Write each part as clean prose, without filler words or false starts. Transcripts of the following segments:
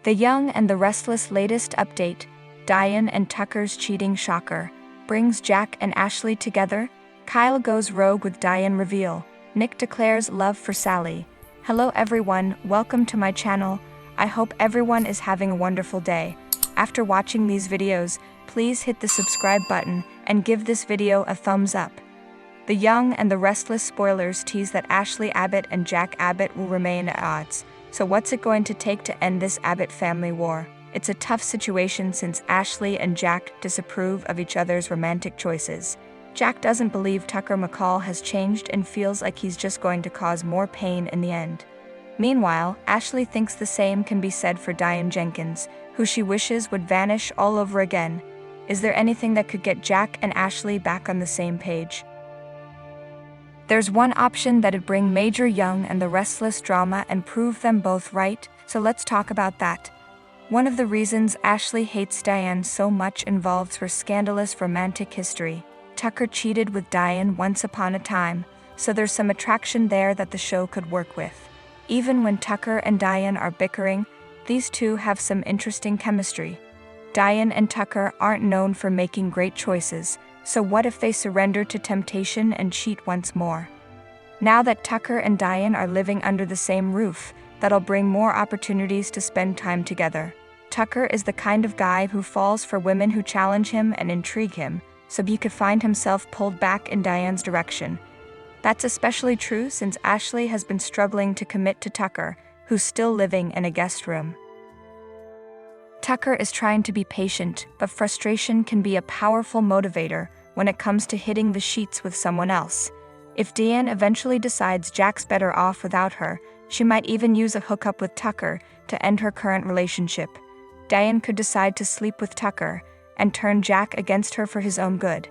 The Young and the Restless latest update, Diane and Tucker's cheating shocker, brings Jack and Ashley together. Kyle goes rogue with Diane reveal. Nick declares love for Sally. Hello everyone, welcome to my channel. I hope everyone is having a wonderful day. After watching these videos, please hit the subscribe button and give this video a thumbs up. The Young and the Restless spoilers tease that Ashley Abbott and Jack Abbott will remain at odds. So what's it going to take to end this Abbott family war? It's a tough situation since Ashley and Jack disapprove of each other's romantic choices. Jack doesn't believe Tucker McCall has changed and feels like he's just going to cause more pain in the end. Meanwhile, Ashley thinks the same can be said for Diane Jenkins, who she wishes would vanish all over again. Is there anything that could get Jack and Ashley back on the same page? There's one option that'd bring major Young and the Restless drama and prove them both right, so let's talk about that. One of the reasons Ashley hates Diane so much involves her scandalous romantic history. Tucker cheated with Diane once upon a time, so there's some attraction there that the show could work with. Even when Tucker and Diane are bickering, these two have some interesting chemistry. Diane and Tucker aren't known for making great choices, so what if they surrender to temptation and cheat once more? Now that Tucker and Diane are living under the same roof, that'll bring more opportunities to spend time together. Tucker is the kind of guy who falls for women who challenge him and intrigue him, so he could find himself pulled back in Diane's direction. That's especially true since Ashley has been struggling to commit to Tucker, who's still living in a guest room. Tucker is trying to be patient, but frustration can be a powerful motivator when it comes to hitting the sheets with someone else. If Diane eventually decides Jack's better off without her, she might even use a hookup with Tucker to end her current relationship. Diane could decide to sleep with Tucker and turn Jack against her for his own good.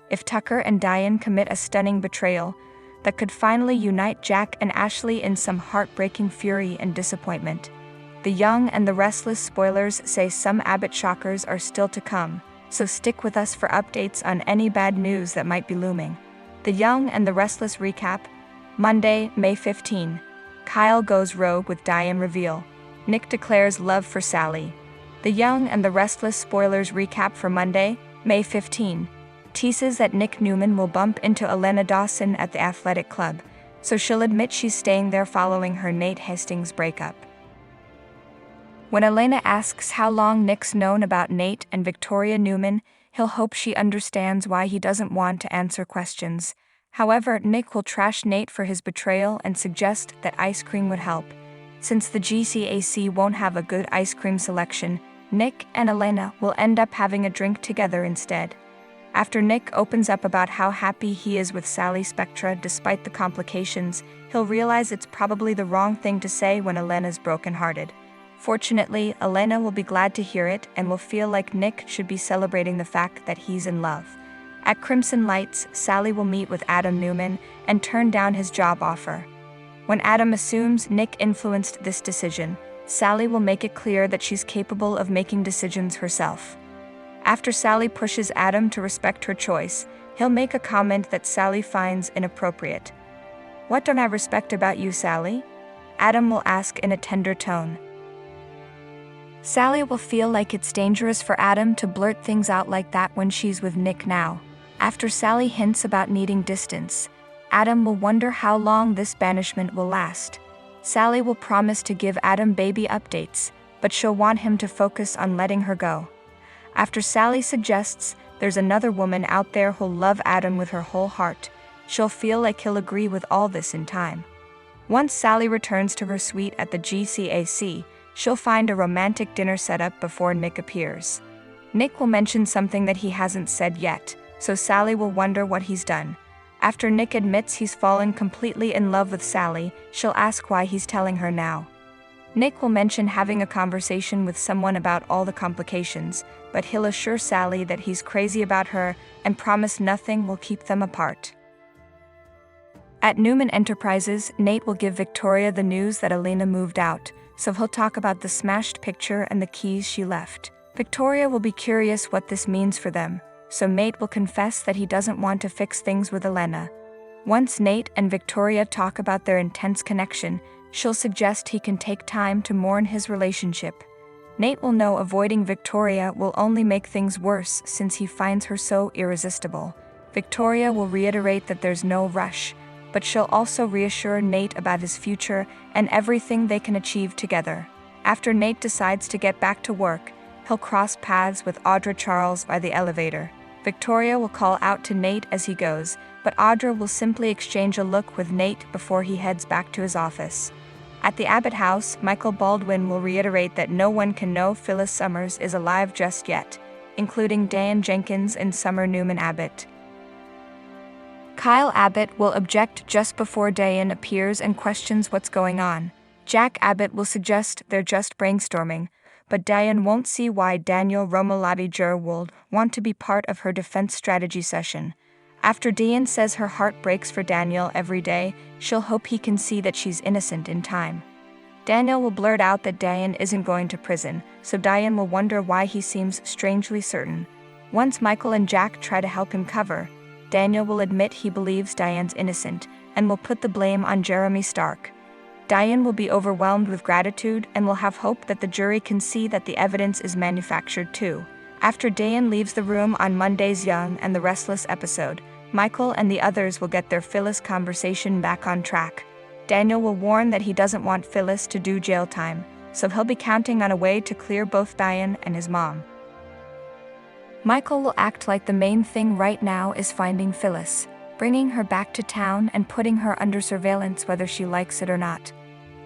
If Tucker and Diane commit a stunning betrayal, that could finally unite Jack and Ashley in some heartbreaking fury and disappointment. The Young and the Restless spoilers say some Abbott shockers are still to come, so stick with us for updates on any bad news that might be looming. The Young and the Restless recap, Monday, May 15. Kyle goes rogue with Diane reveal. Nick declares love for Sally. The Young and the Restless spoilers recap for Monday, May 15. Teases that Nick Newman will bump into Elena Dawson at the athletic club, so she'll admit she's staying there following her Nate Hastings breakup. When Elena asks how long Nick's known about Nate and Victoria Newman, he'll hope she understands why he doesn't want to answer questions. However, Nick will trash Nate for his betrayal and suggest that ice cream would help. Since the GCAC won't have a good ice cream selection, Nick and Elena will end up having a drink together instead. After Nick opens up about how happy he is with Sally Spectra despite the complications, he'll realize it's probably the wrong thing to say when Elena's brokenhearted. Fortunately, Elena will be glad to hear it and will feel like Nick should be celebrating the fact that he's in love. At Crimson Lights, Sally will meet with Adam Newman and turn down his job offer. When Adam assumes Nick influenced this decision, Sally will make it clear that she's capable of making decisions herself. After Sally pushes Adam to respect her choice, he'll make a comment that Sally finds inappropriate. "What don't I respect about you, Sally?" Adam will ask in a tender tone. Sally will feel like it's dangerous for Adam to blurt things out like that when she's with Nick now. After Sally hints about needing distance, Adam will wonder how long this banishment will last. Sally will promise to give Adam baby updates, but she'll want him to focus on letting her go. After Sally suggests there's another woman out there who'll love Adam with her whole heart, she'll feel like he'll agree with all this in time. Once Sally returns to her suite at the GCAC, she'll find a romantic dinner set up before Nick appears. Nick will mention something that he hasn't said yet, so Sally will wonder what he's done. After Nick admits he's fallen completely in love with Sally, she'll ask why he's telling her now. Nick will mention having a conversation with someone about all the complications, but he'll assure Sally that he's crazy about her and promise nothing will keep them apart. At Newman Enterprises, Nate will give Victoria the news that Elena moved out, so he'll talk about the smashed picture and the keys she left. Victoria will be curious what this means for them, so Nate will confess that he doesn't want to fix things with Elena. Once Nate and Victoria talk about their intense connection, she'll suggest he can take time to mourn his relationship. Nate will know avoiding Victoria will only make things worse since he finds her so irresistible. Victoria will reiterate that there's no rush, but she'll also reassure Nate about his future and everything they can achieve together. After Nate decides to get back to work, he'll cross paths with Audra Charles by the elevator. Victoria will call out to Nate as he goes, but Audra will simply exchange a look with Nate before he heads back to his office. At the Abbott house, Michael Baldwin will reiterate that no one can know Phyllis Summers is alive just yet, including Diane Jenkins and Summer Newman Abbott. Kyle Abbott will object just before Diane appears and questions what's going on. Jack Abbott will suggest they're just brainstorming, but Diane won't see why Daniel Romalotti Jr. would want to be part of her defense strategy session. After Diane says her heart breaks for Daniel every day, she'll hope he can see that she's innocent in time. Daniel will blurt out that Diane isn't going to prison, so Diane will wonder why he seems strangely certain. Once Michael and Jack try to help him cover, Daniel will admit he believes Diane's innocent and will put the blame on Jeremy Stark. Diane will be overwhelmed with gratitude and will have hope that the jury can see that the evidence is manufactured too. After Diane leaves the room on Monday's Young and the Restless episode, Michael and the others will get their Phyllis conversation back on track. Daniel will warn that he doesn't want Phyllis to do jail time, so he'll be counting on a way to clear both Diane and his mom. Michael will act like the main thing right now is finding Phyllis, bringing her back to town and putting her under surveillance whether she likes it or not.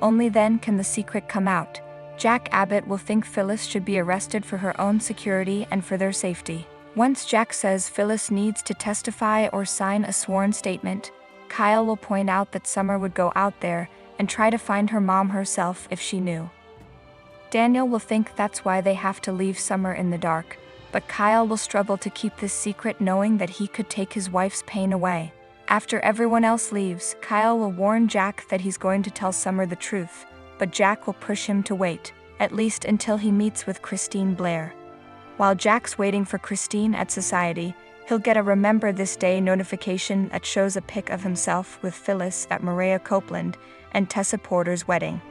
Only then can the secret come out. Jack Abbott will think Phyllis should be arrested for her own security and for their safety. Once Jack says Phyllis needs to testify or sign a sworn statement, Kyle will point out that Summer would go out there and try to find her mom herself if she knew. Daniel will think that's why they have to leave Summer in the dark, but Kyle will struggle to keep this secret knowing that he could take his wife's pain away. After everyone else leaves, Kyle will warn Jack that he's going to tell Summer the truth, but Jack will push him to wait, at least until he meets with Christine Blair. While Jack's waiting for Christine at Society, he'll get a Remember This Day notification that shows a pic of himself with Phyllis at Maria Copeland and Tessa Porter's wedding.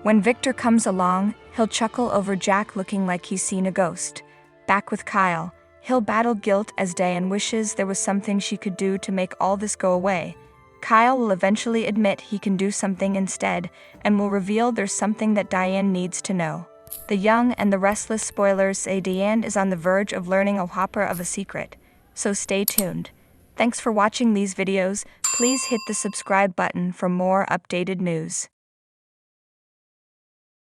When Victor comes along, he'll chuckle over Jack looking like he's seen a ghost. Back with Kyle, he'll battle guilt as Diane wishes there was something she could do to make all this go away. Kyle will eventually admit he can do something instead and will reveal there's something that Diane needs to know. The Young and the Restless spoilers say Diane is on the verge of learning a whopper of a secret, so stay tuned. Thanks for watching these videos. Please hit the subscribe button for more updated news.